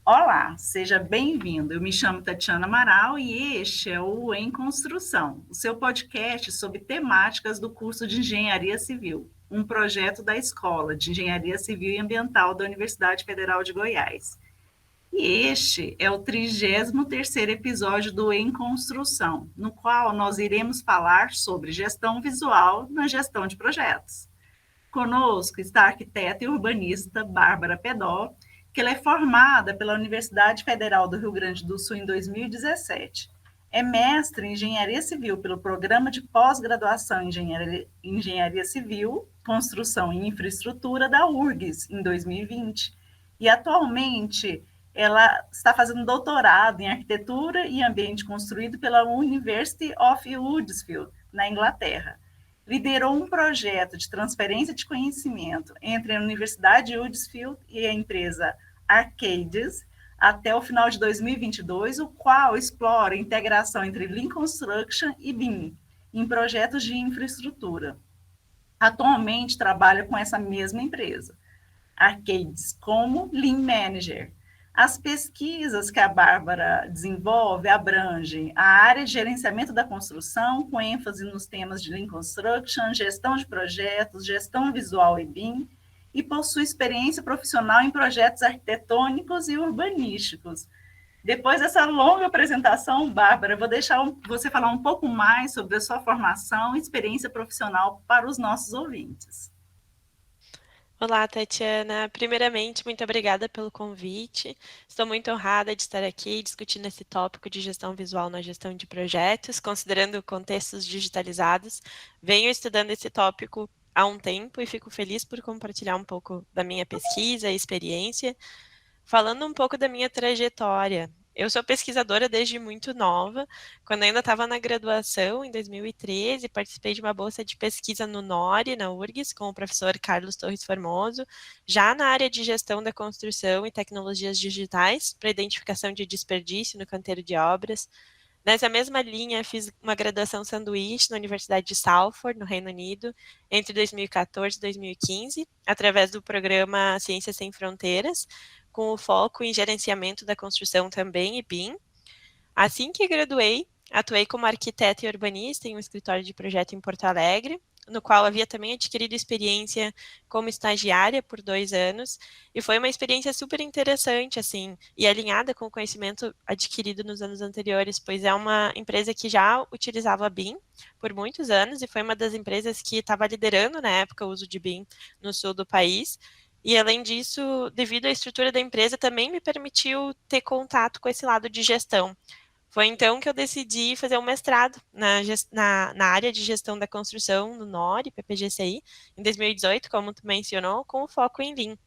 Olá, seja bem-vindo. Eu me chamo Tatiana Amaral e este é o Em Construção, o seu podcast sobre temáticas do curso de Engenharia Civil, um projeto da Escola de Engenharia Civil e Ambiental da Universidade Federal de Goiás. E este é o 33º episódio do Em Construção, no qual nós iremos falar sobre gestão visual na gestão de projetos. Conosco está a arquiteta e urbanista Bárbara Pedó, que ela é formada pela Universidade Federal do Rio Grande do Sul em 2017. É mestre em Engenharia Civil pelo Programa de Pós-Graduação em Engenharia Civil, Construção e Infraestrutura da URGS em 2020. E atualmente ela está fazendo doutorado em Arquitetura e Ambiente Construído pela University of Huddersfield, na Inglaterra. Liderou um projeto de transferência de conhecimento entre a Universidade de Huddersfield e a empresa Arcadis até o final de 2022, o qual explora a integração entre Lean Construction e BIM em projetos de infraestrutura. Atualmente trabalha com essa mesma empresa, Arcadis, como Lean Manager. As pesquisas que a Bárbara desenvolve abrangem a área de gerenciamento da construção, com ênfase nos temas de Lean Construction, gestão de projetos, gestão visual e BIM, e possui experiência profissional em projetos arquitetônicos e urbanísticos. Depois dessa longa apresentação, Bárbara, vou deixar você falar um pouco mais sobre a sua formação e experiência profissional para os nossos ouvintes. Olá, Tatiana. Primeiramente, muito obrigada pelo convite. Estou muito honrada de estar aqui discutindo esse tópico de gestão visual na gestão de projetos, considerando contextos digitalizados. Venho estudando esse tópico há um tempo e fico feliz por compartilhar um pouco da minha pesquisa e experiência. Falando um pouco da minha trajetória, eu sou pesquisadora desde muito nova. Quando ainda estava na graduação, em 2013, participei de uma bolsa de pesquisa no NORI, na URGS, com o professor Carlos Torres Formoso, já na área de gestão da construção e tecnologias digitais, para identificação de desperdício no canteiro de obras. Nessa mesma linha, fiz uma graduação sanduíche na Universidade de Salford, no Reino Unido, entre 2014 e 2015, através do programa Ciências Sem Fronteiras, com o foco em gerenciamento da construção também e BIM. Assim que graduei, atuei como arquiteta e urbanista em um escritório de projeto em Porto Alegre, no qual havia também adquirido experiência como estagiária por 2 anos, e foi uma experiência super interessante, assim, e alinhada com o conhecimento adquirido nos anos anteriores, pois é uma empresa que já utilizava a BIM por muitos anos, e foi uma das empresas que estava liderando na época o uso de BIM no sul do país. E além disso, devido à estrutura da empresa, também me permitiu ter contato com esse lado de gestão. Foi então que eu decidi fazer um mestrado na área de gestão da construção no NORI, PPGCI, em 2018, como tu mencionou, com o foco em Lean.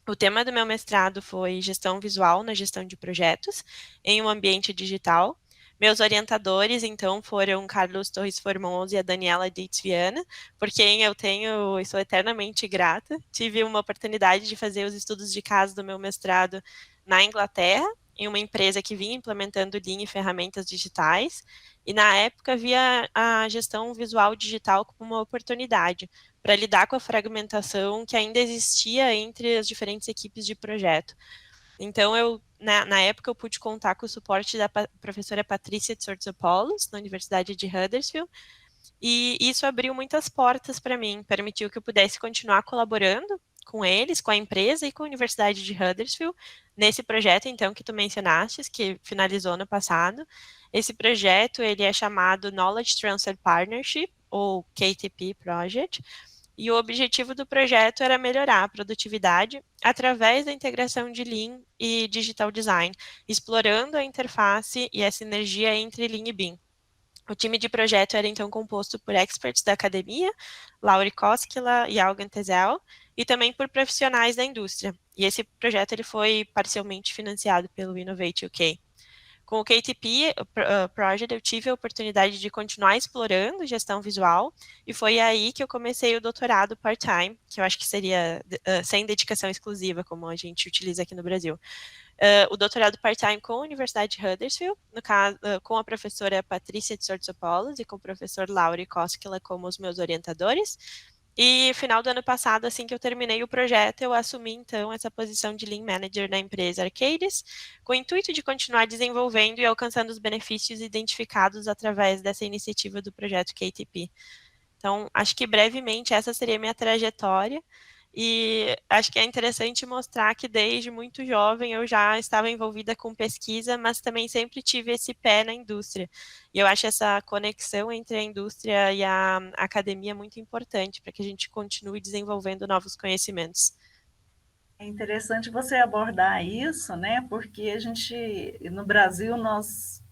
O tema do meu mestrado foi gestão visual na gestão de projetos em um ambiente digital. Meus orientadores, então, foram Carlos Torres Formoso e a Daniela Dietz Viana, por quem eu tenho e sou eternamente grata. Tive uma oportunidade de fazer os estudos de caso do meu mestrado na Inglaterra, em uma empresa que vinha implementando Lean e ferramentas digitais, e na época via a gestão visual digital como uma oportunidade para lidar com a fragmentação que ainda existia entre as diferentes equipes de projeto. Então, na época, eu pude contar com o suporte da professora Patrícia Tsortsopoulos, na Universidade de Huddersfield, e isso abriu muitas portas para mim, permitiu que eu pudesse continuar colaborando com eles, com a empresa e com a Universidade de Huddersfield, nesse projeto, então, que tu mencionaste, que finalizou no passado. Esse projeto, ele é chamado Knowledge Transfer Partnership, ou KTP Project, e o objetivo do projeto era melhorar a produtividade através da integração de Lean e Digital Design, explorando a interface e a sinergia entre Lean e BIM. O time de projeto era então composto por experts da academia, Lauri Koskela e Algan Tezel, e também por profissionais da indústria. E esse projeto ele foi parcialmente financiado pelo Innovate UK. Com o KTP Project, eu tive a oportunidade de continuar explorando gestão visual, e foi aí que eu comecei o doutorado part-time, que eu acho que seria sem dedicação exclusiva, como a gente utiliza aqui no Brasil. O doutorado part-time com a Universidade de Huddersfield, no caso, com a professora Patrícia Tsortsopoulos e com o professor Lauri Koskela como os meus orientadores. E final do ano passado, assim que eu terminei o projeto, eu assumi então essa posição de Lean Manager na empresa Arcadis, com o intuito de continuar desenvolvendo e alcançando os benefícios identificados através dessa iniciativa do projeto KTP. Então, acho que brevemente essa seria a minha trajetória. E acho que é interessante mostrar que desde muito jovem eu já estava envolvida com pesquisa, mas também sempre tive esse pé na indústria. E eu acho essa conexão entre a indústria e a academia muito importante para que a gente continue desenvolvendo novos conhecimentos. É interessante você abordar isso, né? Porque a gente, no Brasil, nós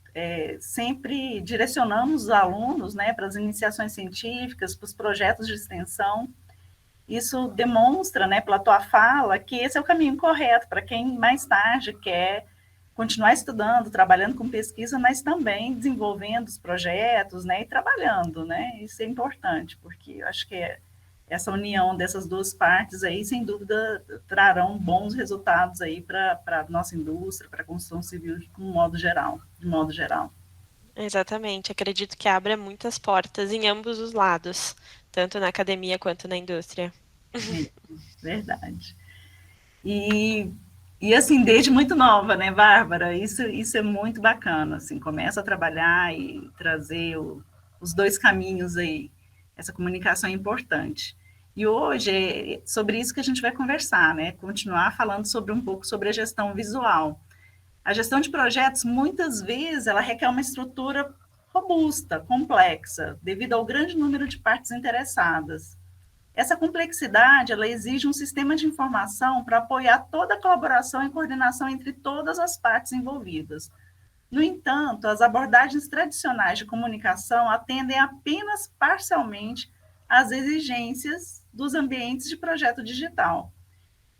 sempre direcionamos os alunos, né, para as iniciações científicas, para os projetos de extensão. Isso demonstra, né, pela tua fala, que esse é o caminho correto para quem mais tarde quer continuar estudando, trabalhando com pesquisa, mas também desenvolvendo os projetos, né, e trabalhando, né? Isso é importante, porque eu acho que essa união dessas duas partes aí, sem dúvida, trarão bons resultados aí para a nossa indústria, para a construção civil de modo geral, de modo geral. Exatamente, acredito que abra muitas portas em ambos os lados, tanto na academia quanto na indústria. É, verdade. E, e assim, desde muito nova, né, Bárbara? Isso é muito bacana, assim, começa a trabalhar e trazer os dois caminhos aí. Essa comunicação é importante. E hoje é sobre isso que a gente vai conversar, né? Continuar falando sobre um pouco sobre a gestão visual. A gestão de projetos, muitas vezes, ela requer uma estrutura robusta, complexa, devido ao grande número de partes interessadas. Essa complexidade, ela exige um sistema de informação para apoiar toda a colaboração e coordenação entre todas as partes envolvidas. No entanto, as abordagens tradicionais de comunicação atendem apenas parcialmente às exigências dos ambientes de projeto digital.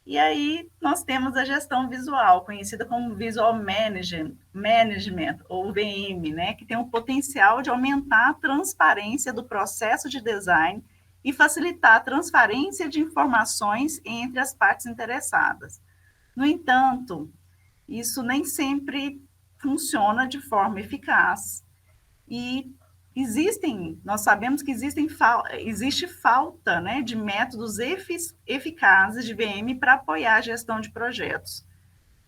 E aí nós temos a gestão visual, conhecida como Visual Management ou VM, né, que tem o potencial de aumentar a transparência do processo de design e facilitar a transferência de informações entre as partes interessadas. No entanto, isso nem sempre funciona de forma eficaz e nós sabemos que existe falta, né, de métodos eficazes de VM para apoiar a gestão de projetos,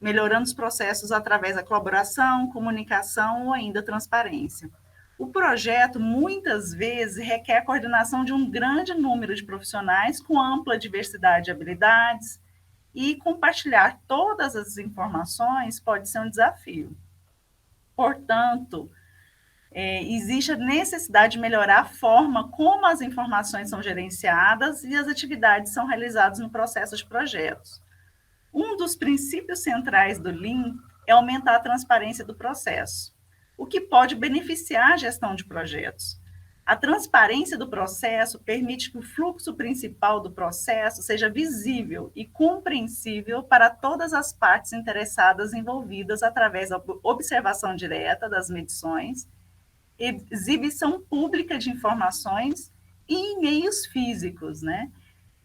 melhorando os processos através da colaboração, comunicação ou ainda transparência. O projeto, muitas vezes, requer a coordenação de um grande número de profissionais com ampla diversidade de habilidades, e compartilhar todas as informações pode ser um desafio. Portanto, existe a necessidade de melhorar a forma como as informações são gerenciadas e as atividades são realizadas no processo de projetos. Um dos princípios centrais do Lean é aumentar a transparência do processo, o que pode beneficiar a gestão de projetos. A transparência do processo permite que o fluxo principal do processo seja visível e compreensível para todas as partes interessadas envolvidas através da observação direta das medições, exibição pública de informações e em meios físicos, né?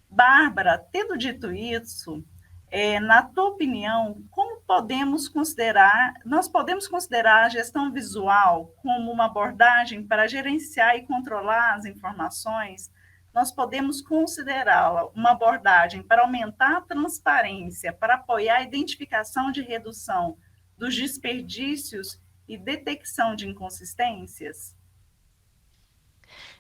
Bárbara, tendo dito isso, na tua opinião, nós podemos considerar a gestão visual como uma abordagem para gerenciar e controlar as informações? Nós podemos considerá-la uma abordagem para aumentar a transparência, para apoiar a identificação de redução dos desperdícios e detecção de inconsistências?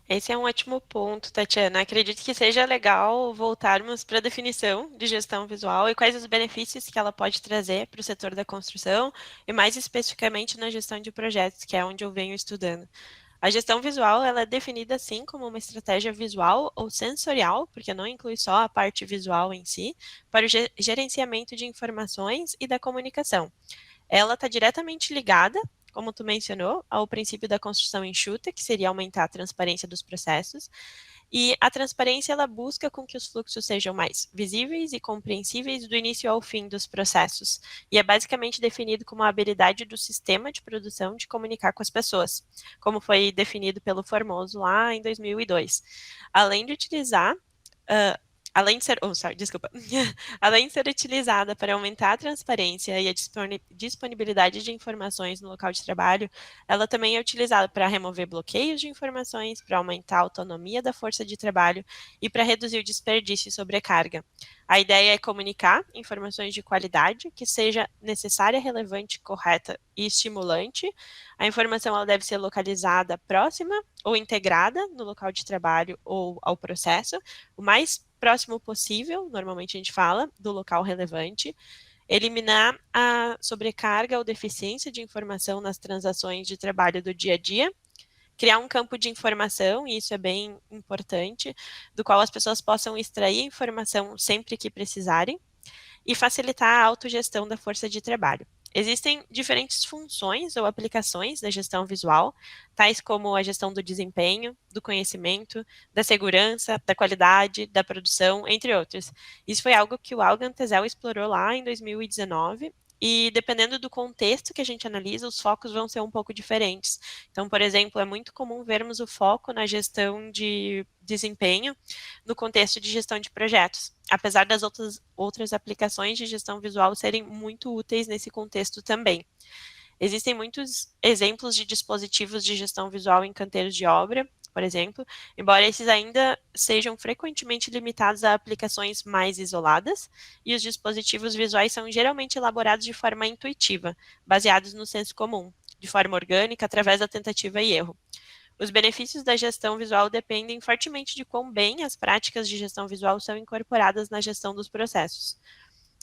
Esse é um ótimo ponto, Tatiana. Acredito que seja legal voltarmos para a definição de gestão visual e quais os benefícios que ela pode trazer para o setor da construção e mais especificamente na gestão de projetos, que é onde eu venho estudando. A gestão visual ela é definida assim como uma estratégia visual ou sensorial, porque não inclui só a parte visual em si, para o gerenciamento de informações e da comunicação. Ela está diretamente ligada, como tu mencionou, ao princípio da construção enxuta, que seria aumentar a transparência dos processos. E a transparência ela busca com que os fluxos sejam mais visíveis e compreensíveis do início ao fim dos processos. E é basicamente definido como a habilidade do sistema de produção de comunicar com as pessoas, como foi definido pelo Formoso lá em 2002. Além de utilizar além de ser, desculpa, além de ser utilizada para aumentar a transparência e a disponibilidade de informações no local de trabalho, ela também é utilizada para remover bloqueios de informações, para aumentar a autonomia da força de trabalho e para reduzir o desperdício e sobrecarga. A ideia é comunicar informações de qualidade, que seja necessária, relevante, correta e estimulante. A informação ela deve ser localizada próxima ou integrada no local de trabalho ou ao processo, o mais próximo possível, normalmente a gente fala, do local relevante, eliminar a sobrecarga ou deficiência de informação nas transações de trabalho do dia a dia, criar um campo de informação, e isso é bem importante, do qual as pessoas possam extrair informação sempre que precisarem, e facilitar a autogestão da força de trabalho. Existem diferentes funções ou aplicações da gestão visual, tais como a gestão do desempenho, do conhecimento, da segurança, da qualidade, da produção, entre outros. Isso foi algo que o Algan Tezell explorou lá em 2019, e dependendo do contexto que a gente analisa, os focos vão ser um pouco diferentes. Então, por exemplo, é muito comum vermos o foco na gestão de desempenho no contexto de gestão de projetos, apesar das outras aplicações de gestão visual serem muito úteis nesse contexto também. Existem muitos exemplos de dispositivos de gestão visual em canteiros de obra, por exemplo, embora esses ainda sejam frequentemente limitados a aplicações mais isoladas, e os dispositivos visuais são geralmente elaborados de forma intuitiva, baseados no senso comum, de forma orgânica, através da tentativa e erro. Os benefícios da gestão visual dependem fortemente de quão bem as práticas de gestão visual são incorporadas na gestão dos processos.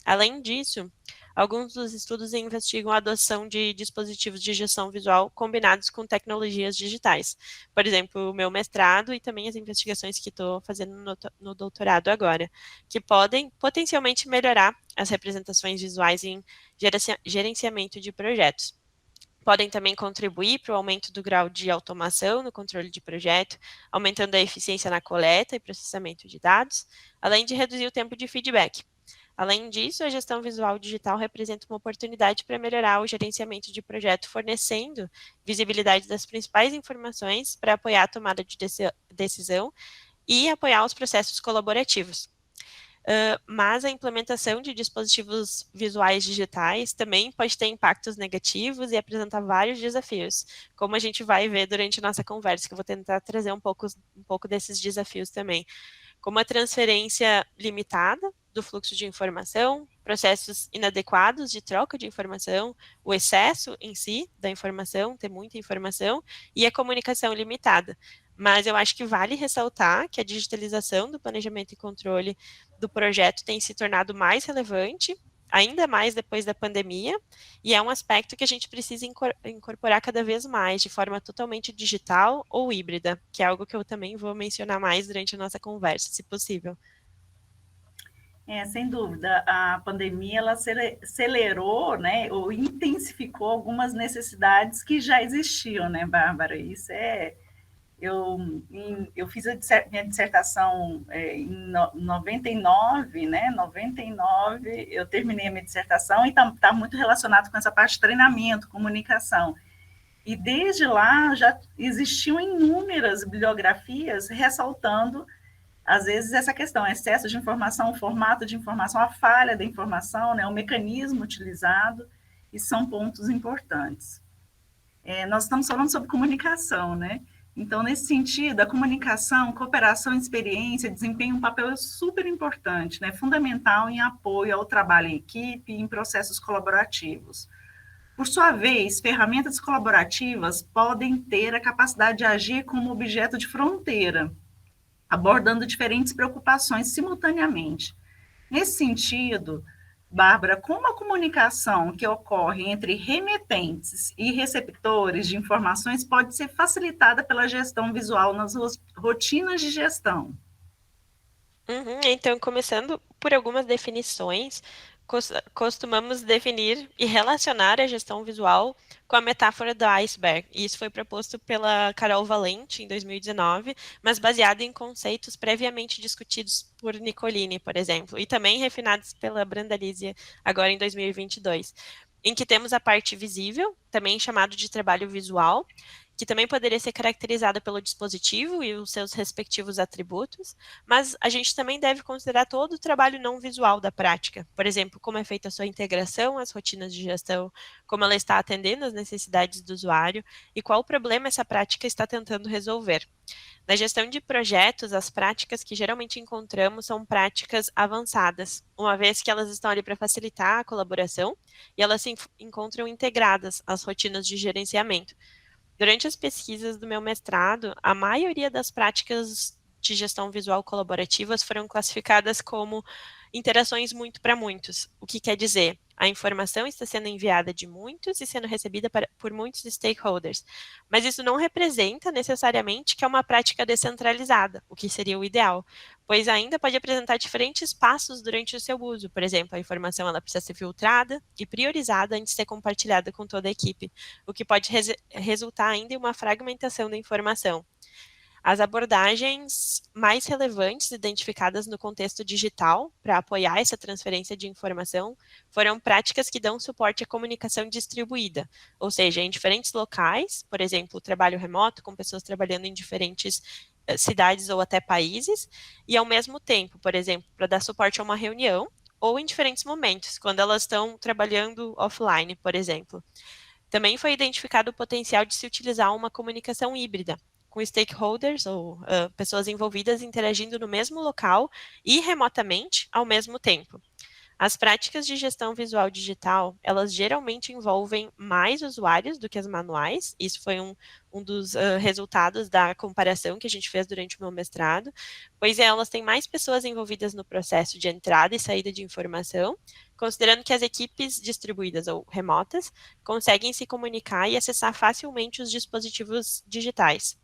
Além disso, alguns dos estudos investigam a adoção de dispositivos de gestão visual combinados com tecnologias digitais. Por exemplo, o meu mestrado e também as investigações que estou fazendo no doutorado agora, que podem potencialmente melhorar as representações visuais em gerenciamento de projetos. Podem também contribuir para o aumento do grau de automação no controle de projeto, aumentando a eficiência na coleta e processamento de dados, além de reduzir o tempo de feedback. Além disso, a gestão visual digital representa uma oportunidade para melhorar o gerenciamento de projeto, fornecendo visibilidade das principais informações para apoiar a tomada de decisão e apoiar os processos colaborativos. Mas a implementação de dispositivos visuais digitais também pode ter impactos negativos e apresentar vários desafios, como a gente vai ver durante a nossa conversa, que eu vou tentar trazer um pouco desses desafios também, como a transferência limitada do fluxo de informação, processos inadequados de troca de informação, o excesso em si da informação, ter muita informação, e a comunicação limitada. Mas eu acho que vale ressaltar que a digitalização do planejamento e controle do projeto tem se tornado mais relevante, ainda mais depois da pandemia, e é um aspecto que a gente precisa incorporar cada vez mais, de forma totalmente digital ou híbrida, que é algo que eu também vou mencionar mais durante a nossa conversa, se possível. Sem dúvida, a pandemia ela acelerou, né, ou intensificou algumas necessidades que já existiam, né, Bárbara? Isso eu fiz minha dissertação em 99, né? 99 eu terminei a minha dissertação e tá muito relacionado com essa parte de treinamento, comunicação. E desde lá já existiam inúmeras bibliografias ressaltando, às vezes, essa questão, excesso de informação, o formato de informação, a falha da informação, né? O mecanismo utilizado, e são pontos importantes. Nós estamos falando sobre comunicação, né? Então, nesse sentido, a comunicação, cooperação, experiência, desempenha um papel super importante, né? Fundamental em apoio ao trabalho em equipe e em processos colaborativos. Por sua vez, ferramentas colaborativas podem ter a capacidade de agir como objeto de fronteira, abordando diferentes preocupações simultaneamente. Nesse sentido, Bárbara, como a comunicação que ocorre entre remetentes e receptores de informações pode ser facilitada pela gestão visual nas rotinas de gestão? Então, começando por algumas definições, costumamos definir e relacionar a gestão visual com a metáfora do iceberg. E isso foi proposto pela Carol Valente em 2019, mas baseado em conceitos previamente discutidos por Nicolini, por exemplo, e também refinados pela Brandalize agora em 2022, em que temos a parte visível, também chamado de trabalho visual, que também poderia ser caracterizada pelo dispositivo e os seus respectivos atributos, mas a gente também deve considerar todo o trabalho não visual da prática. Por exemplo, como é feita a sua integração às rotinas de gestão, como ela está atendendo às necessidades do usuário e qual problema essa prática está tentando resolver. Na gestão de projetos, as práticas que geralmente encontramos são práticas avançadas, uma vez que elas estão ali para facilitar a colaboração e elas se encontram integradas às rotinas de gerenciamento. Durante as pesquisas do meu mestrado, a maioria das práticas de gestão visual colaborativas foram classificadas como interações muito para muitos, o que quer dizer a informação está sendo enviada de muitos e sendo recebida por muitos stakeholders. Mas isso não representa necessariamente que é uma prática descentralizada, o que seria o ideal, pois ainda pode apresentar diferentes passos durante o seu uso. Por exemplo, a informação ela precisa ser filtrada e priorizada antes de ser compartilhada com toda a equipe, o que pode resultar ainda em uma fragmentação da informação. As abordagens mais relevantes identificadas no contexto digital para apoiar essa transferência de informação foram práticas que dão suporte à comunicação distribuída, ou seja, em diferentes locais, por exemplo, o trabalho remoto, com pessoas trabalhando em diferentes cidades ou até países, e ao mesmo tempo, por exemplo, para dar suporte a uma reunião, ou em diferentes momentos, quando elas estão trabalhando offline, por exemplo. Também foi identificado o potencial de se utilizar uma comunicação híbrida, com stakeholders ou pessoas envolvidas interagindo no mesmo local e remotamente ao mesmo tempo. As práticas de gestão visual digital, elas geralmente envolvem mais usuários do que as manuais. Isso foi um dos resultados da comparação que a gente fez durante o meu mestrado, pois elas têm mais pessoas envolvidas no processo de entrada e saída de informação, considerando que as equipes distribuídas ou remotas conseguem se comunicar e acessar facilmente os dispositivos digitais.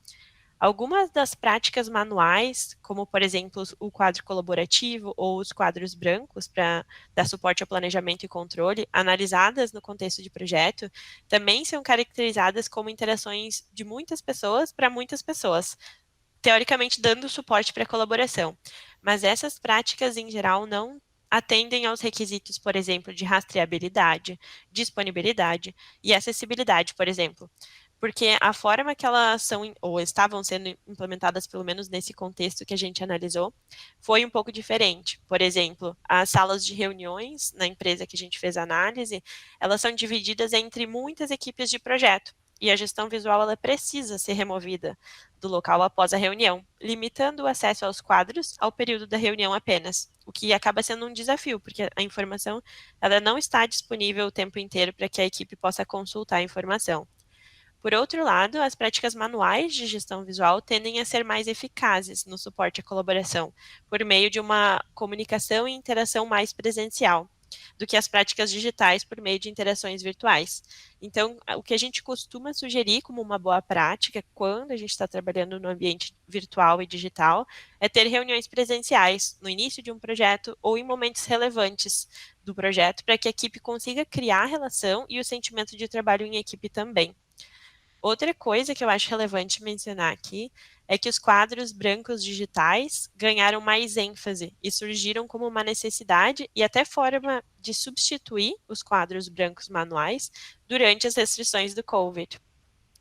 Algumas das práticas manuais, como por exemplo o quadro colaborativo ou os quadros brancos para dar suporte ao planejamento e controle, analisadas no contexto de projeto, também são caracterizadas como interações de muitas pessoas para muitas pessoas, teoricamente dando suporte para a colaboração. Mas essas práticas, em geral, não atendem aos requisitos, por exemplo, de rastreabilidade, disponibilidade e acessibilidade, por exemplo, porque a forma que elas são ou estavam sendo implementadas, pelo menos nesse contexto que a gente analisou, foi um pouco diferente. Por exemplo, as salas de reuniões na empresa que a gente fez a análise, elas são divididas entre muitas equipes de projeto. E a gestão visual ela precisa ser removida do local após a reunião, limitando o acesso aos quadros ao período da reunião apenas, o que acaba sendo um desafio, porque a informação ela não está disponível o tempo inteiro para que a equipe possa consultar a informação. Por outro lado, as práticas manuais de gestão visual tendem a ser mais eficazes no suporte à colaboração, por meio de uma comunicação e interação mais presencial, do que as práticas digitais por meio de interações virtuais. Então, o que a gente costuma sugerir como uma boa prática, quando a gente está trabalhando no ambiente virtual e digital, é ter reuniões presenciais no início de um projeto ou em momentos relevantes do projeto, para que a equipe consiga criar a relação e o sentimento de trabalho em equipe também. Outra coisa que eu acho relevante mencionar aqui é que os quadros brancos digitais ganharam mais ênfase e surgiram como uma necessidade e até forma de substituir os quadros brancos manuais durante as restrições do COVID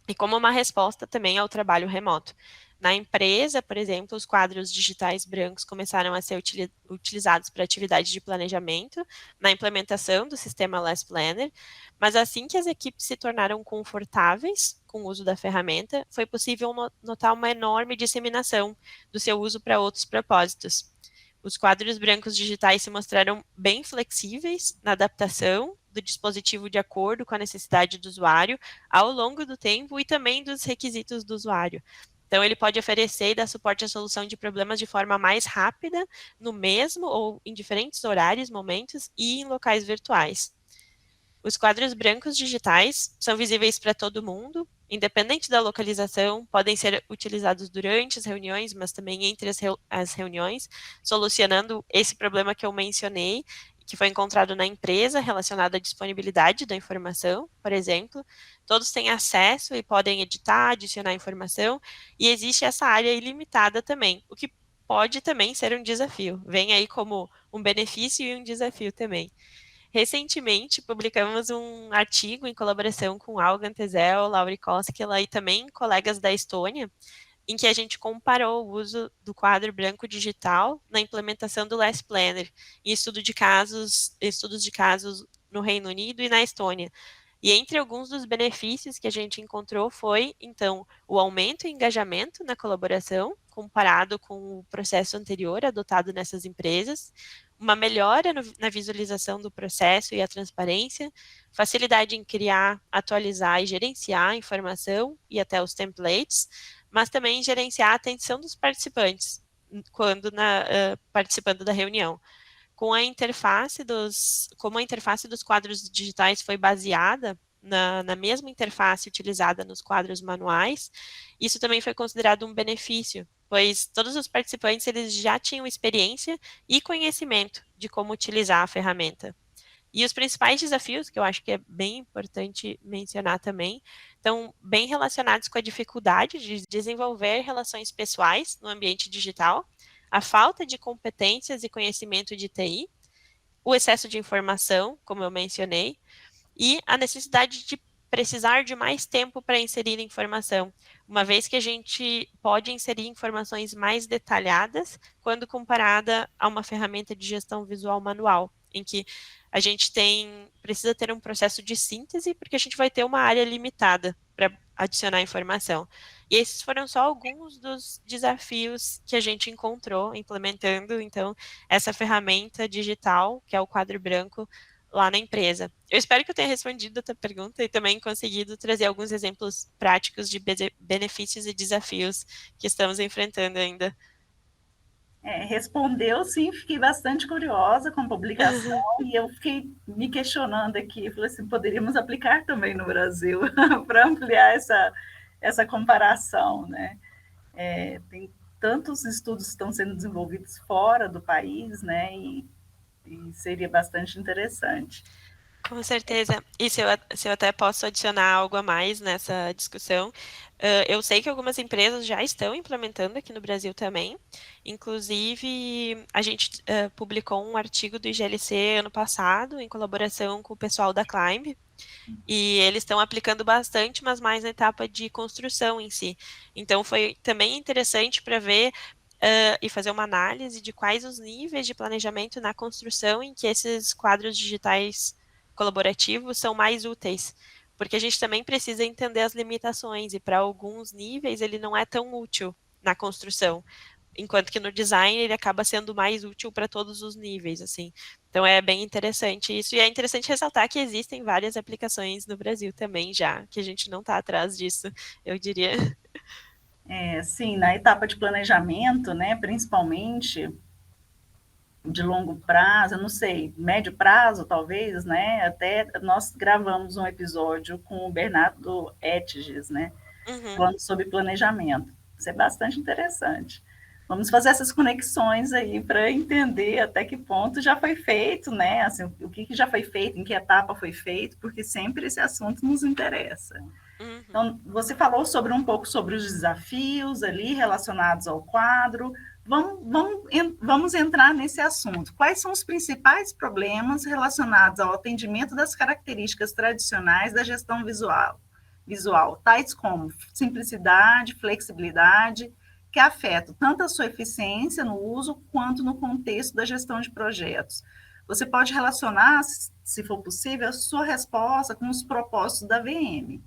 e como uma resposta também ao trabalho remoto. Na empresa, por exemplo, os quadros digitais brancos começaram a ser utilizados para atividades de planejamento, na implementação do sistema Last Planner, mas assim que as equipes se tornaram confortáveis com o uso da ferramenta, foi possível notar uma enorme disseminação do seu uso para outros propósitos. Os quadros brancos digitais se mostraram bem flexíveis na adaptação do dispositivo de acordo com a necessidade do usuário ao longo do tempo e também dos requisitos do usuário. Então, ele pode oferecer e dar suporte à solução de problemas de forma mais rápida, no mesmo ou em diferentes horários, momentos e em locais virtuais. Os quadros brancos digitais são visíveis para todo mundo, independente da localização, podem ser utilizados durante as reuniões, mas também entre as reuniões, solucionando esse problema que eu mencionei, que foi encontrado na empresa relacionado à disponibilidade da informação, por exemplo. Todos têm acesso e podem editar, adicionar informação, e existe essa área ilimitada também, o que pode também ser um desafio. Vem aí como um benefício e um desafio também. recentemente publicamos um artigo em colaboração com Algan Tezel, Lauri Koskela e também colegas da Estônia, em que a gente comparou o uso do quadro branco digital na implementação do Last Planner, em estudos de casos no Reino Unido e na Estônia. E entre alguns dos benefícios que a gente encontrou foi, então, o aumento em engajamento na colaboração, comparado com o processo anterior adotado nessas empresas, uma melhora na visualização do processo e a transparência, facilidade em criar, atualizar e gerenciar a informação e até os templates, mas também gerenciar a atenção dos participantes quando participando da reunião. Como a interface dos quadros digitais foi baseada na mesma interface utilizada nos quadros manuais, isso também foi considerado um benefício, pois todos os participantes eles já tinham experiência e conhecimento de como utilizar a ferramenta. E os principais desafios, que eu acho que é bem importante mencionar também, estão bem relacionados com a dificuldade de desenvolver relações pessoais no ambiente digital, a falta de competências e conhecimento de TI, o excesso de informação, como eu mencionei, e a necessidade de precisar de mais tempo para inserir informação, uma vez que a gente pode inserir informações mais detalhadas quando comparada a uma ferramenta de gestão visual manual, em que a gente precisa ter um processo de síntese, porque a gente vai ter uma área limitada para adicionar informação. E esses foram só alguns dos desafios que a gente encontrou implementando, então, essa ferramenta digital, que é o quadro branco, lá na empresa. Eu espero que eu tenha respondido a tua pergunta e também conseguido trazer alguns exemplos práticos de benefícios e desafios que estamos enfrentando ainda. Respondeu, sim, fiquei bastante curiosa com a publicação e eu fiquei me questionando aqui, falei assim, poderíamos aplicar também no Brasil para ampliar essa comparação, né? Tem tantos estudos que estão sendo desenvolvidos fora do país, né? E seria bastante interessante. Com certeza. E se eu até posso adicionar algo a mais nessa discussão, eu sei que algumas empresas já estão implementando aqui no Brasil também. Inclusive, a gente publicou um artigo do IGLC ano passado, em colaboração com o pessoal da Climb, e eles estão aplicando bastante, mas mais na etapa de construção em si. Então, foi também interessante para ver e fazer uma análise de quais os níveis de planejamento na construção em que esses quadros digitais colaborativos são mais úteis, porque a gente também precisa entender as limitações e para alguns níveis ele não é tão útil na construção, enquanto que no design ele acaba sendo mais útil para todos os níveis, assim. Então é bem interessante isso e é interessante ressaltar que existem várias aplicações no Brasil também já, que a gente não está atrás disso, eu diria. Sim, na etapa de planejamento, né, principalmente de longo prazo, eu não sei, médio prazo talvez, né? Até nós gravamos um episódio com o Bernardo Etges, né? Uhum. Falando sobre planejamento. Isso é bastante interessante. Vamos fazer essas conexões aí para entender até que ponto já foi feito, né? Assim, o que já foi feito, em que etapa foi feito, porque sempre esse assunto nos interessa. Uhum. Então, você falou sobre um pouco sobre os desafios ali relacionados ao quadro. Vamos entrar nesse assunto. Quais são os principais problemas relacionados ao atendimento das características tradicionais da gestão visual, tais como simplicidade, flexibilidade, que afetam tanto a sua eficiência no uso quanto no contexto da gestão de projetos? Você pode relacionar, se for possível, a sua resposta com os propósitos da VM.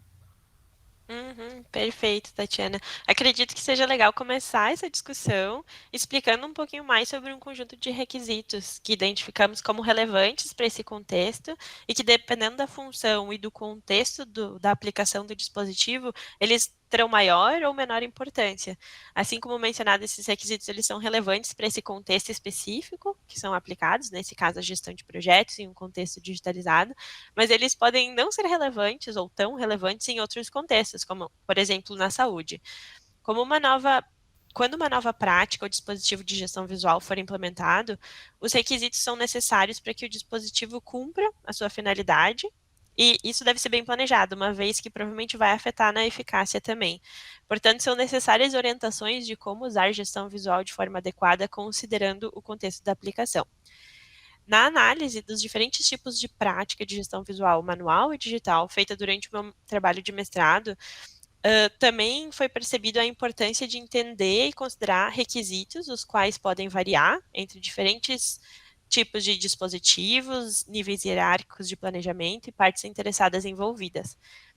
Uhum, perfeito, Tatiana. Acredito que seja legal começar essa discussão explicando um pouquinho mais sobre um conjunto de requisitos que identificamos como relevantes para esse contexto e que, dependendo da função e do contexto da aplicação do dispositivo, eles terão maior ou menor importância. Assim como mencionado, esses requisitos eles são relevantes para esse contexto específico que são aplicados, nesse caso a gestão de projetos em um contexto digitalizado, mas eles podem não ser relevantes ou tão relevantes em outros contextos, como, por exemplo, na saúde. Como quando uma nova prática ou dispositivo de gestão visual for implementado, os requisitos são necessários para que o dispositivo cumpra a sua finalidade, e isso deve ser bem planejado, uma vez que provavelmente vai afetar na eficácia também. Portanto, são necessárias orientações de como usar gestão visual de forma adequada, considerando o contexto da aplicação. Na análise dos diferentes tipos de prática de gestão visual manual e digital feita durante o meu trabalho de mestrado, também foi percebido a importância de entender e considerar requisitos, os quais podem variar entre diferentes tipos de dispositivos, níveis hierárquicos de planejamento e partes interessadas envolvidas.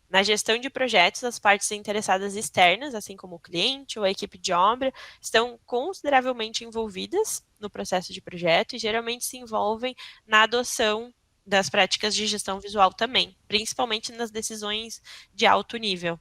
Na gestão de projetos, as partes interessadas externas, assim como o cliente ou a equipe de obra, estão consideravelmente envolvidas no processo de projeto e geralmente se envolvem na adoção das práticas de gestão visual também, principalmente nas decisões de alto nível,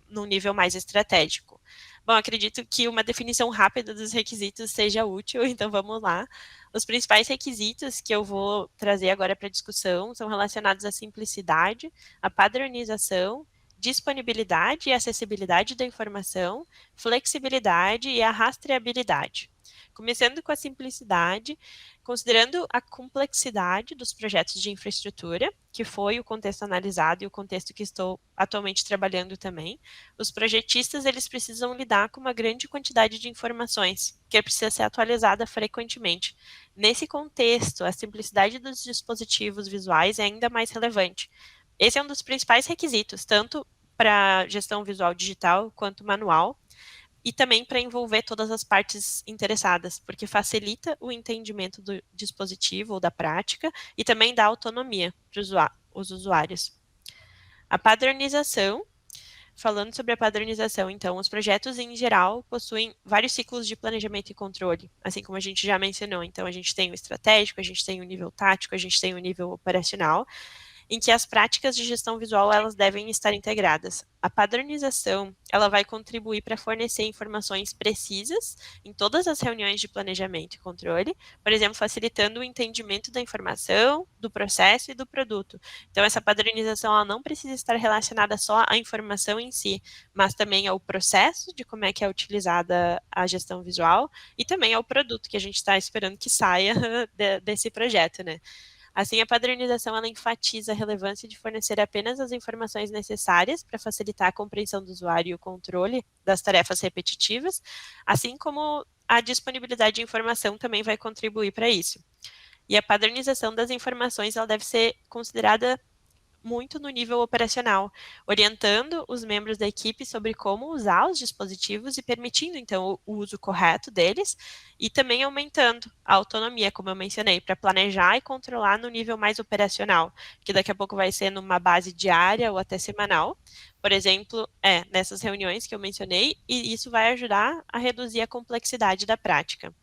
num nível mais estratégico. Bom, acredito que uma definição rápida dos requisitos seja útil, então vamos lá. Os principais requisitos que eu vou trazer agora para discussão são relacionados à simplicidade, à padronização, disponibilidade e acessibilidade da informação, flexibilidade e a rastreabilidade. Começando com a simplicidade, considerando a complexidade dos projetos de infraestrutura, que foi o contexto analisado e o contexto que estou atualmente trabalhando também, os projetistas eles precisam lidar com uma grande quantidade de informações, que precisa ser atualizada frequentemente. Nesse contexto, a simplicidade dos dispositivos visuais é ainda mais relevante. Esse é um dos principais requisitos, tanto para gestão visual digital quanto manual, e também para envolver todas as partes interessadas, porque facilita o entendimento do dispositivo ou da prática e também dá autonomia para os usuários. A padronização. Falando sobre a padronização, então, os projetos em geral possuem vários ciclos de planejamento e controle, assim como a gente já mencionou. Então, a gente tem o estratégico, a gente tem o nível tático, a gente tem o nível operacional, em que as práticas de gestão visual elas devem estar integradas. A padronização ela vai contribuir para fornecer informações precisas em todas as reuniões de planejamento e controle, por exemplo, facilitando o entendimento da informação, do processo e do produto. Então, essa padronização ela não precisa estar relacionada só à informação em si, mas também ao processo de como é que é utilizada a gestão visual e também ao produto que a gente está esperando que saia desse projeto, né? Assim, a padronização ela enfatiza a relevância de fornecer apenas as informações necessárias para facilitar a compreensão do usuário e o controle das tarefas repetitivas, assim como a disponibilidade de informação também vai contribuir para isso. E a padronização das informações ela deve ser considerada muito no nível operacional, orientando os membros da equipe sobre como usar os dispositivos e permitindo, então, o uso correto deles, e também aumentando a autonomia, como eu mencionei, para planejar e controlar no nível mais operacional, que daqui a pouco vai ser numa base diária ou até semanal, por exemplo, nessas reuniões que eu mencionei, e isso vai ajudar a reduzir a complexidade da prática.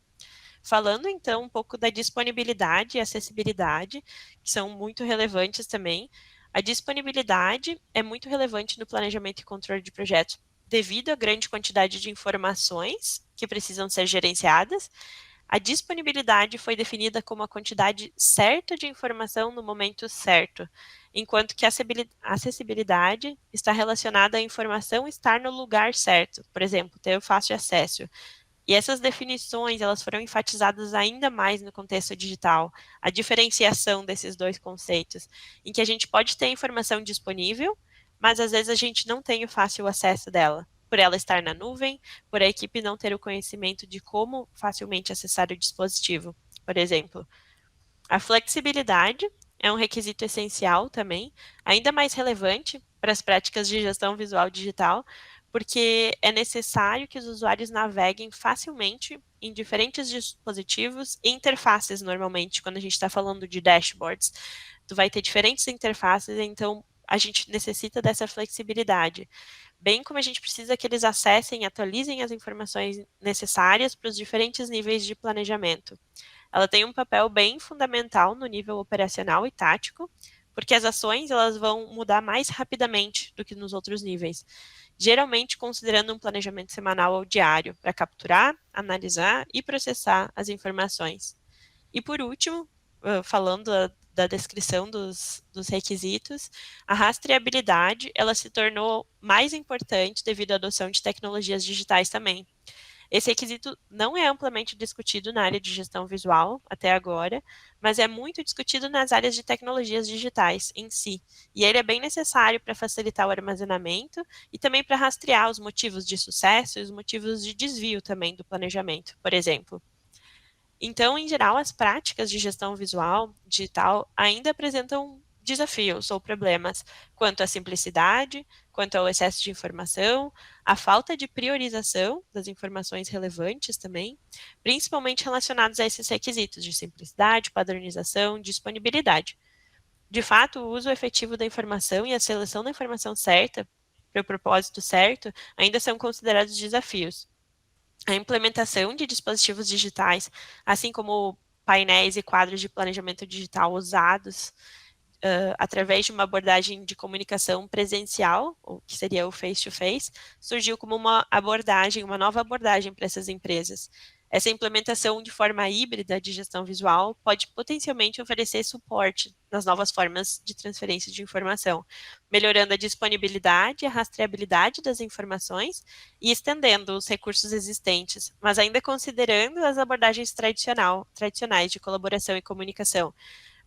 Falando então um pouco da disponibilidade e acessibilidade, que são muito relevantes também, a disponibilidade é muito relevante no planejamento e controle de projetos, devido à grande quantidade de informações que precisam ser gerenciadas. A disponibilidade foi definida como a quantidade certa de informação no momento certo, enquanto que a acessibilidade está relacionada à informação estar no lugar certo, por exemplo, ter fácil acesso. E essas definições, elas foram enfatizadas ainda mais no contexto digital, a diferenciação desses dois conceitos, em que a gente pode ter informação disponível, mas às vezes a gente não tem o fácil acesso dela, por ela estar na nuvem, por a equipe não ter o conhecimento de como facilmente acessar o dispositivo, por exemplo. A flexibilidade é um requisito essencial também, ainda mais relevante para as práticas de gestão visual digital, porque é necessário que os usuários naveguem facilmente em diferentes dispositivos e interfaces, normalmente, quando a gente está falando de dashboards. Tu vai ter diferentes interfaces, então a gente necessita dessa flexibilidade. Bem como a gente precisa que eles acessem e atualizem as informações necessárias para os diferentes níveis de planejamento. Ela tem um papel bem fundamental no nível operacional e tático, porque as ações elas vão mudar mais rapidamente do que nos outros níveis, geralmente considerando um planejamento semanal ou diário para capturar, analisar e processar as informações. E por último, falando da descrição dos requisitos, a rastreabilidade ela se tornou mais importante devido à adoção de tecnologias digitais também. Esse requisito não é amplamente discutido na área de gestão visual até agora, mas é muito discutido nas áreas de tecnologias digitais em si. E ele é bem necessário para facilitar o armazenamento e também para rastrear os motivos de sucesso e os motivos de desvio também do planejamento, por exemplo. Então, em geral, as práticas de gestão visual digital ainda apresentam desafios ou problemas quanto à simplicidade, quanto ao excesso de informação, a falta de priorização das informações relevantes também, principalmente relacionados a esses requisitos de simplicidade, padronização, disponibilidade. De fato, o uso efetivo da informação e a seleção da informação certa para o propósito certo ainda são considerados desafios. A implementação de dispositivos digitais, assim como painéis e quadros de planejamento digital usados através de uma abordagem de comunicação presencial, o que seria o face-to-face, surgiu como uma nova abordagem para essas empresas. Essa implementação de forma híbrida de gestão visual pode potencialmente oferecer suporte nas novas formas de transferência de informação, melhorando a disponibilidade e a rastreabilidade das informações e estendendo os recursos existentes, mas ainda considerando as abordagens tradicionais de colaboração e comunicação.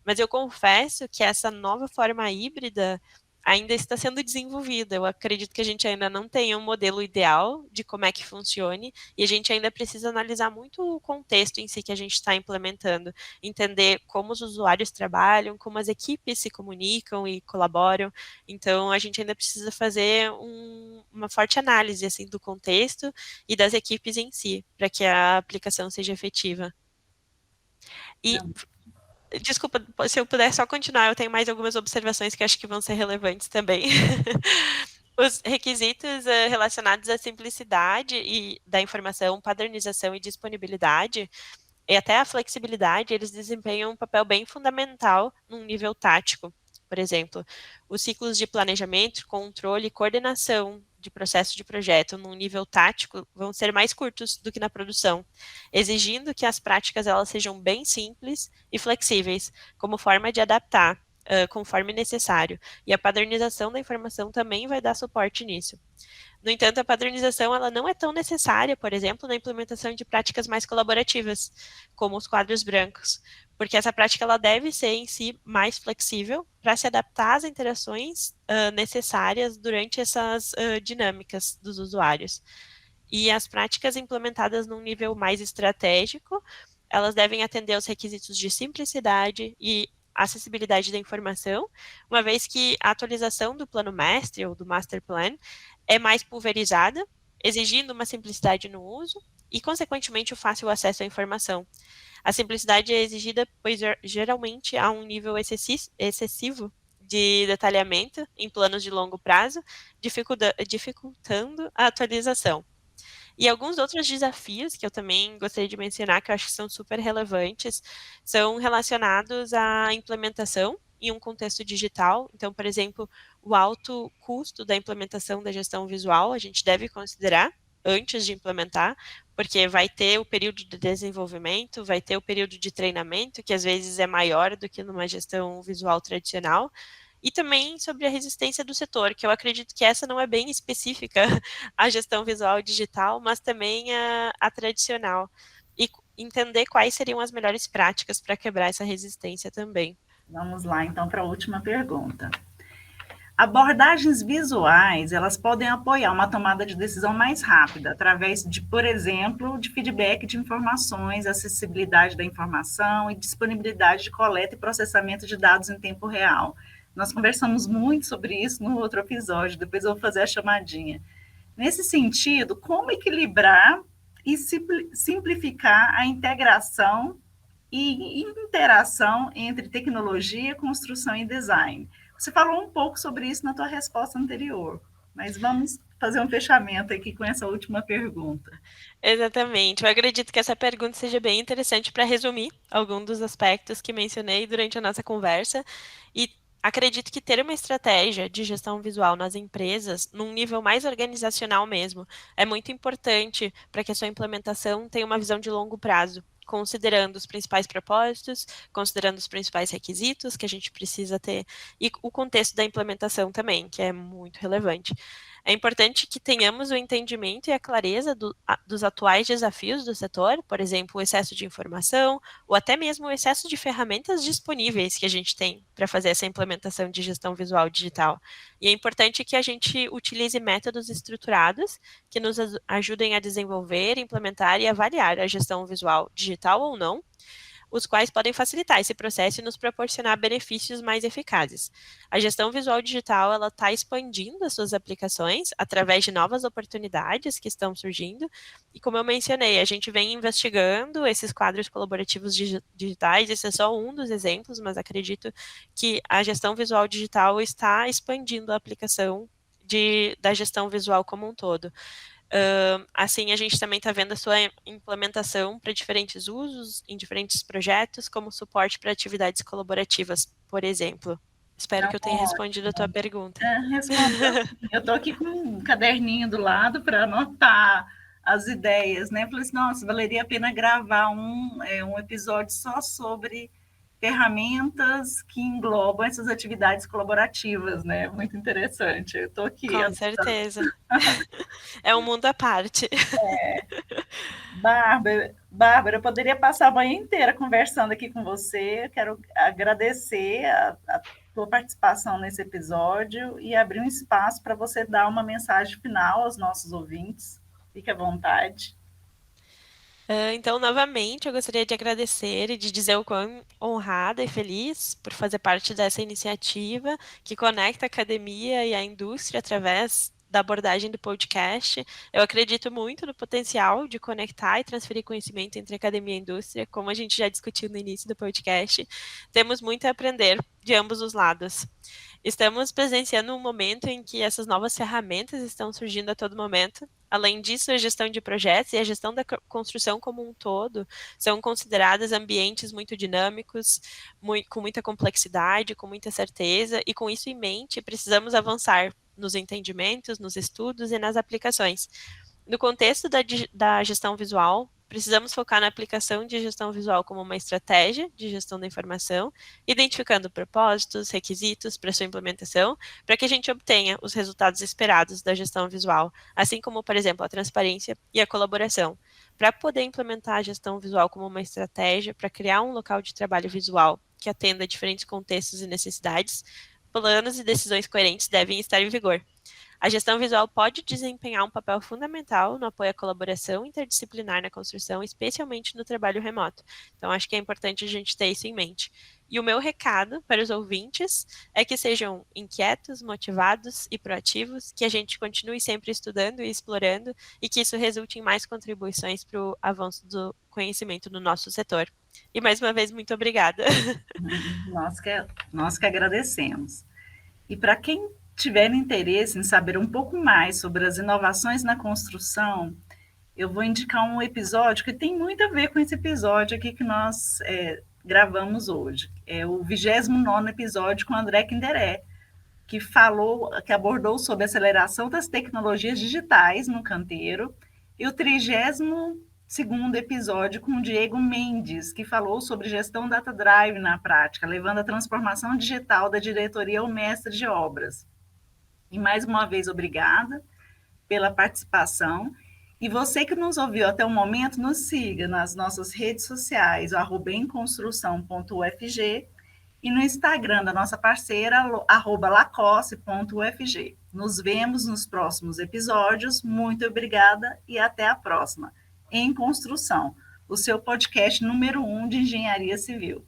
Mas eu confesso que essa nova forma híbrida ainda está sendo desenvolvida. Eu acredito que a gente ainda não tem um modelo ideal de como é que funcione e a gente ainda precisa analisar muito o contexto em si que a gente está implementando, entender como os usuários trabalham, como as equipes se comunicam e colaboram. Então, a gente ainda precisa fazer uma forte análise assim do contexto e das equipes em si, para que a aplicação seja efetiva. E Não, desculpa, se eu puder só continuar, eu tenho mais algumas observações que acho que vão ser relevantes também. Os requisitos relacionados à simplicidade e da informação, padronização e disponibilidade, e até a flexibilidade, eles desempenham um papel bem fundamental num nível tático. Por exemplo, os ciclos de planejamento, controle e coordenação de processo de projeto num nível tático vão ser mais curtos do que na produção, exigindo que as práticas elas sejam bem simples e flexíveis, como forma de adaptar conforme necessário. E a padronização da informação também vai dar suporte nisso. No entanto, a padronização ela não é tão necessária, por exemplo, na implementação de práticas mais colaborativas, como os quadros brancos, porque essa prática ela deve ser em si mais flexível para se adaptar às interações necessárias durante essas dinâmicas dos usuários. E as práticas implementadas num nível mais estratégico, elas devem atender aos requisitos de simplicidade e acessibilidade da informação, uma vez que a atualização do plano mestre ou do master plan é mais pulverizada, exigindo uma simplicidade no uso e, consequentemente, o fácil acesso à informação. A simplicidade é exigida, pois geralmente há um nível excessivo de detalhamento em planos de longo prazo, dificultando a atualização. E alguns outros desafios que eu também gostaria de mencionar, que eu acho que são super relevantes, são relacionados à implementação em um contexto digital. Então, por exemplo, o alto custo da implementação da gestão visual, a gente deve considerar antes de implementar, porque vai ter o período de desenvolvimento, vai ter o período de treinamento, que às vezes é maior do que numa gestão visual tradicional, e também sobre a resistência do setor, que eu acredito que essa não é bem específica à gestão visual digital, mas também a tradicional. E entender quais seriam as melhores práticas para quebrar essa resistência também. vamos lá, então, para a última pergunta. Abordagens visuais, elas podem apoiar uma tomada de decisão mais rápida, através de, por exemplo, de feedback de informações, acessibilidade da informação e disponibilidade de coleta e processamento de dados em tempo real. Nós conversamos muito sobre isso no outro episódio, depois eu vou fazer a chamadinha. Nesse sentido, como equilibrar e simplificar a integração e interação entre tecnologia, construção e design? Você falou um pouco sobre isso na tua resposta anterior, mas vamos fazer um fechamento aqui com essa última pergunta. Exatamente. Eu acredito que essa pergunta seja bem interessante para resumir algum dos aspectos que mencionei durante a nossa conversa. E acredito que ter uma estratégia de gestão visual nas empresas, num nível mais organizacional mesmo, é muito importante para que a sua implementação tenha uma visão de longo prazo, considerando os principais propósitos, considerando os principais requisitos que a gente precisa ter e o contexto da implementação também, que é muito relevante. É importante que tenhamos o entendimento e a clareza dos atuais desafios do setor, por exemplo, o excesso de informação, ou até mesmo o excesso de ferramentas disponíveis que a gente tem para fazer essa implementação de gestão visual digital. E é importante que a gente utilize métodos estruturados que nos ajudem a desenvolver, implementar e avaliar a gestão visual digital ou não, os quais podem facilitar esse processo e nos proporcionar benefícios mais eficazes. A gestão visual digital ela está expandindo as suas aplicações através de novas oportunidades que estão surgindo e, como eu mencionei, a gente vem investigando esses quadros colaborativos digitais. Esse é só um dos exemplos, mas acredito que a gestão visual digital está expandindo a aplicação da gestão visual como um todo. Assim, a gente também está vendo a sua implementação para diferentes usos, em diferentes projetos, como suporte para atividades colaborativas, por exemplo. Espero que eu tenha respondido a tua pergunta. Respondeu. Eu estou aqui com um caderninho do lado para anotar as ideias, né? Falei assim, nossa, valeria a pena gravar um episódio só sobre ferramentas que englobam essas atividades colaborativas, né? Muito interessante. Eu estou aqui. Com certeza. É um mundo à parte. Bárbara, eu poderia passar a manhã inteira conversando aqui com você. Eu quero agradecer a tua participação nesse episódio e abrir um espaço para você dar uma mensagem final aos nossos ouvintes. Fique à vontade. Então, novamente, eu gostaria de agradecer e de dizer o quão honrada e feliz por fazer parte dessa iniciativa que conecta a academia e a indústria através da abordagem do podcast. Eu acredito muito no potencial de conectar e transferir conhecimento entre academia e indústria, como a gente já discutiu no início do podcast. Temos muito a aprender de ambos os lados. Estamos presenciando um momento em que essas novas ferramentas estão surgindo a todo momento. Além disso, a gestão de projetos e a gestão da construção como um todo são consideradas ambientes muito dinâmicos, com muita complexidade, com muita certeza, e com isso em mente, precisamos avançar nos entendimentos, nos estudos e nas aplicações. No contexto da gestão visual, precisamos focar na aplicação de gestão visual como uma estratégia de gestão da informação, identificando propósitos, requisitos para sua implementação, para que a gente obtenha os resultados esperados da gestão visual, assim como, por exemplo, a transparência e a colaboração. Para poder implementar a gestão visual como uma estratégia, para criar um local de trabalho visual que atenda a diferentes contextos e necessidades, planos e decisões coerentes devem estar em vigor. A gestão visual pode desempenhar um papel fundamental no apoio à colaboração interdisciplinar na construção, especialmente no trabalho remoto. Então, acho que é importante a gente ter isso em mente. E o meu recado para os ouvintes é que sejam inquietos, motivados e proativos, que a gente continue sempre estudando e explorando e que isso resulte em mais contribuições para o avanço do conhecimento no nosso setor. E mais uma vez, muito obrigada. Nós que agradecemos. E para quem tiver interesse em saber um pouco mais sobre as inovações na construção, eu vou indicar um episódio que tem muito a ver com esse episódio aqui que nós gravamos hoje. É o 29º episódio com André Kinderé, que abordou sobre a aceleração das tecnologias digitais no canteiro, e o 32º episódio com o Diego Mendes, que falou sobre gestão data drive na prática, levando a transformação digital da diretoria ao mestre de obras. E mais uma vez, obrigada pela participação. E você que nos ouviu até o momento, nos siga nas nossas redes sociais, @emconstrução.ufg, e no Instagram da nossa parceira, @lacosse.ufg. Nos vemos nos próximos episódios. Muito obrigada e até a próxima. Em Construção, o seu podcast número 1 de engenharia civil.